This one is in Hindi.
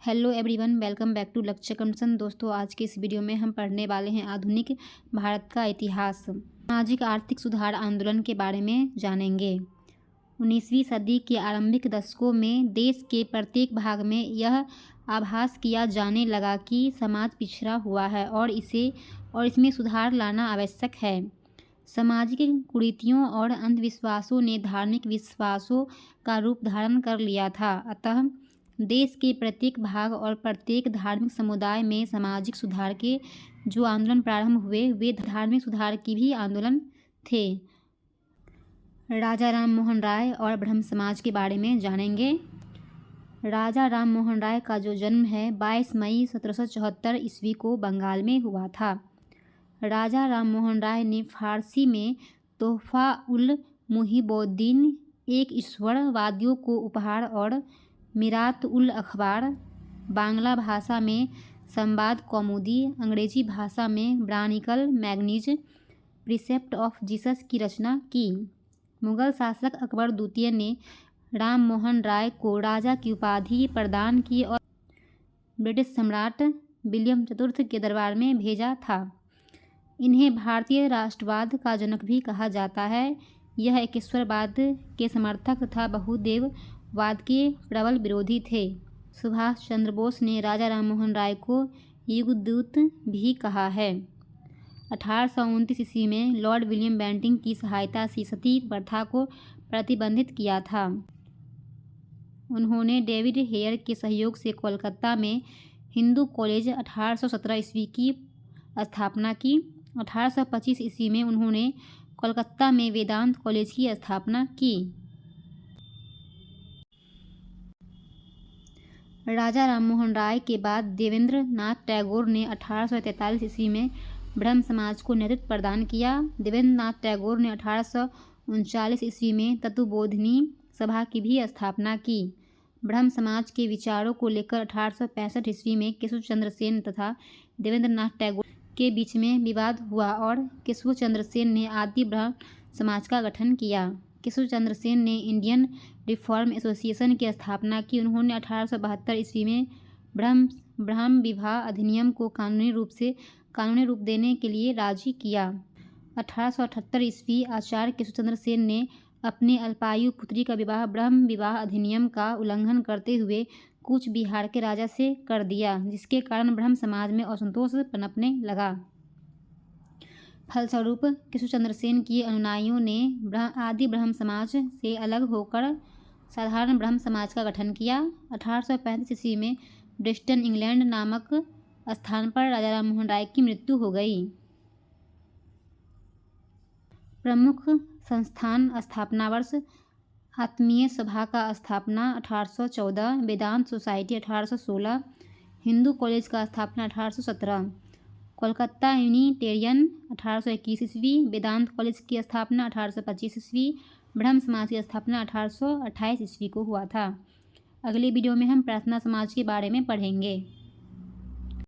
Hello everyone, welcome back to Lakshya conduction. दोस्तों, आज के इस वीडियो में हम पढ़ने वाले हैं आधुनिक भारत का इतिहास। सामाजिक आर्थिक सुधार आंदोलन के बारे में जानेंगे। 19वीं सदी के आरंभिक दशकों में देश के प्रत्येक भाग में यह आभास किया जाने लगा कि समाज पिछड़ा हुआ है और इसमें सुधार लाना आवश्यक है। सामाजिक कुरीतियों और अंधविश्वासों ने धार्मिक विश्वासों का रूप धारण कर लिया था। अतः देश के प्रत्येक भाग और प्रत्येक धार्मिक समुदाय में सामाजिक सुधार के जो आंदोलन प्रारंभ हुए वे धार्मिक सुधार की भी आंदोलन थे। राजा राम मोहन राय और ब्रह्म समाज के बारे में जानेंगे। राजा राम मोहन राय का जो जन्म है 22 मई 1774 ईस्वी को बंगाल में हुआ था। राजा राम मोहन राय ने फारसी में तोहफा उल मुहिबोद्दीन एक ईश्वरवादियों को उपहार और मिरात उल अखबार, बांग्ला भाषा में संवाद कौमुदी, अंग्रेजी भाषा में ब्रानिकल मैगनीज प्रिसेप्ट ऑफ जीसस की रचना की। मुगल शासक अकबर द्वितीय ने राम मोहन राय को राजा की उपाधि प्रदान की और ब्रिटिश सम्राट विलियम चतुर्थ के दरबार में भेजा था। इन्हें भारतीय राष्ट्रवाद का जनक भी कहा जाता है। यह एक ईश्वरवाद के समर्थक तथा बहुदेववाद के प्रबल विरोधी थे। सुभाष चंद्र बोस ने राजा राम मोहन राय को युगदूत भी कहा है। 1829 ईस्वी में लॉर्ड विलियम बेंटिंक की सहायता से सती प्रथा को प्रतिबंधित किया था। उन्होंने डेविड हेयर के सहयोग से कोलकाता में हिंदू कॉलेज 1817 ईस्वी की स्थापना की। 1825 ईस्वी में उन्होंने कोलकाता में वेदांत कॉलेज की स्थापना की। राजा राम मोहन राय के बाद देवेंद्र नाथ टैगोर ने 1843 ईस्वी में ब्रह्म समाज को नेतृत्व प्रदान किया। देवेंद्र नाथ टैगोर ने 1839 ईस्वी में तत्वबोधिनी सभा की भी स्थापना की। ब्रह्म समाज के विचारों को लेकर 1865 ईस्वी में केशव चंद्र सेन तथा देवेंद्र नाथ टैगोर के बीच में विवाद हुआ और केशव चंद्र सेन ने आदि ब्रह्म समाज का गठन किया। केशव चंद्र सेन ने इंडियन रिफॉर्म एसोसिएशन की स्थापना की। उन्होंने 1872 ईस्वी में ब्रह्म विवाह अधिनियम को कानूनी रूप देने के लिए राजी किया। 1878 ईस्वी आचार्य केशव चंद्र सेन ने अपनी अल्पायु पुत्री का विवाह ब्रह्म विवाह अधिनियम का उल्लंघन करते हुए कूच बिहार के राजा से कर दिया, जिसके कारण ब्रह्म समाज में असंतोष पनपने लगा। फलस्वरूप केशव चंद्र सेन के अनुयायियों ने आदि ब्रह्म समाज से अलग होकर साधारण ब्रह्म समाज का गठन किया। 1835 ईस्वी में ब्रिस्टन, इंग्लैंड नामक स्थान पर राजा राम मोहन राय की मृत्यु हो गई। प्रमुख संस्थान स्थापना वर्ष: आत्मीय सभा का स्थापना 1814, वेदांत सोसाइटी 1816, हिंदू कॉलेज का स्थापना 1817, कोलकाता यूनिटेरियन 1821 ईस्वी, वेदांत कॉलेज की स्थापना 1825 ईस्वी, ब्रह्म समाज की स्थापना 1828 ईस्वी को हुआ था। अगले वीडियो में हम प्रार्थना समाज के बारे में पढ़ेंगे।